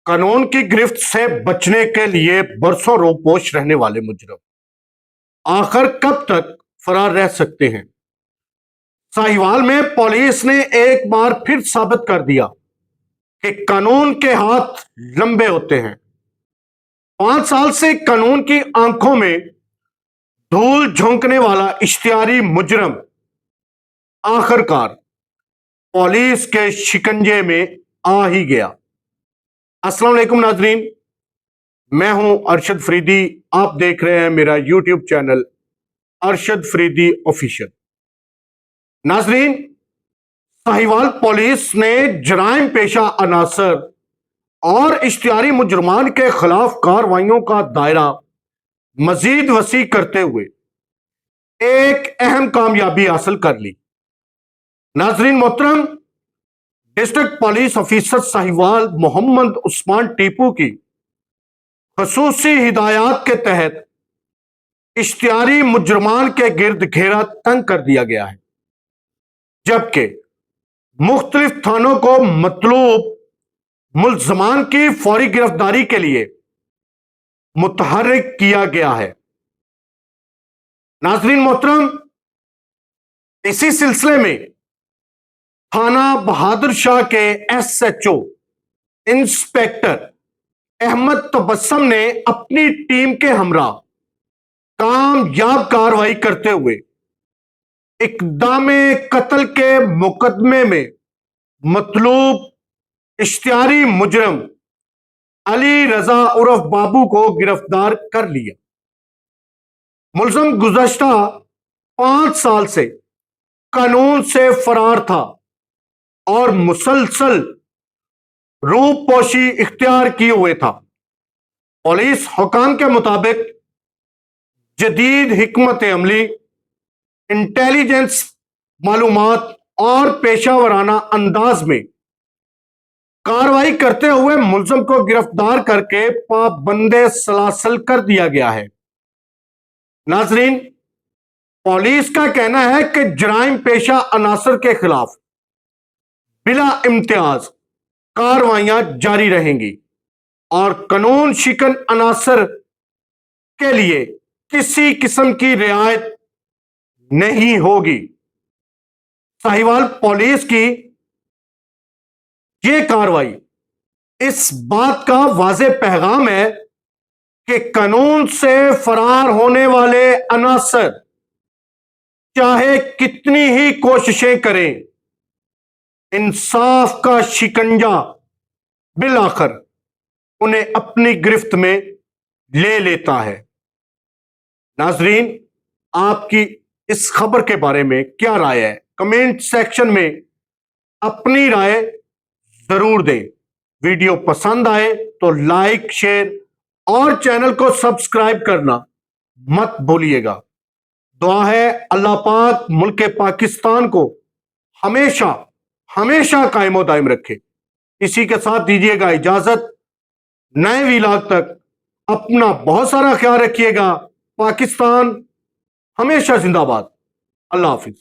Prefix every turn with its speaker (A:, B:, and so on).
A: قانون کی گرفت سے بچنے کے لیے برسوں روپوش رہنے والے مجرم آخر کب تک فرار رہ سکتے ہیں؟ ساہیوال میں پولیس نے ایک بار پھر ثابت کر دیا کہ قانون کے ہاتھ لمبے ہوتے ہیں۔ 5 سال سے قانون کی آنکھوں میں دھول جھونکنے والا اشتہاری مجرم آخر کار پولیس کے شکنجے میں آ ہی گیا۔ السلام علیکم ناظرین، میں ہوں ارشد فریدی، آپ دیکھ رہے ہیں میرا YouTube channel Arshad Faridi official. ناظرین، ساہیوال پولیس نے جرائم پیشہ عناصر اور اشتہاری مجرمان کے خلاف کارروائیوں کا دائرہ مزید وسیع کرتے ہوئے ایک اہم کامیابی حاصل کر لی۔ ناظرین محترم، district police officer Sahiwal Muhammad Usman Tipu کی خصوصی ہدایات کے تحت اشتہاری مجرمان کے گرد گھیرا تنگ کر دیا گیا ہے، جبکہ مختلف تھانوں کو مطلوب ملزمان کی فوری گرفتاری کے لیے متحرک کیا گیا ہے۔ ناظرین محترم، اسی سلسلے میں تھانہ بہادر شاہ کے S H O inspector Ahmed Tabassum نے اپنی ٹیم کے ہمراہ کامیاب کارروائی کرتے ہوئے اقدام قتل کے مقدمے میں مطلوب اشتہاری مجرم علی رضا عرف بابو کو گرفتار کر لیا۔ ملزم گزشتہ 5 سال سے قانون سے فرار تھا اور مسلسل روپ پوشی اختیار کیے ہوئے تھا۔ پولیس حکام کے مطابق جدید حکمت عملی، انٹیلیجنس معلومات اور پیشہ ورانہ انداز میں کارروائی کرتے ہوئے ملزم کو گرفتار کر کے پابند سلاسل کر دیا گیا ہے۔ ناظرین، پولیس کا کہنا ہے کہ جرائم پیشہ عناصر کے خلاف بلا امتیاز کارروائیاں جاری رہیں گی اور قانون شکن عناصر کے لیے کسی قسم کی رعایت نہیں ہوگی۔ ساہیوال پولیس کی یہ کارروائی اس بات کا واضح پیغام ہے کہ قانون سے فرار ہونے والے عناصر چاہے کتنی ہی کوششیں کریں، انصاف کا شکنجہ بالآخر انہیں اپنی گرفت میں لے لیتا ہے۔ ناظرین، آپ کی اس خبر کے بارے میں کیا رائے ہے؟ کمنٹ سیکشن میں اپنی رائے ضرور دیں۔ ویڈیو پسند آئے تو لائک، شیئر اور چینل کو سبسکرائب کرنا مت بھولیے گا۔ دعا ہے اللہ پاک ملک پاکستان کو ہمیشہ قائم و دائم رکھے۔ اسی کے ساتھ دیجیے گا اجازت، نئے ویلاگ تک اپنا بہت سارا خیال رکھیے گا۔ پاکستان ہمیشہ زندہ باد۔ اللہ حافظ۔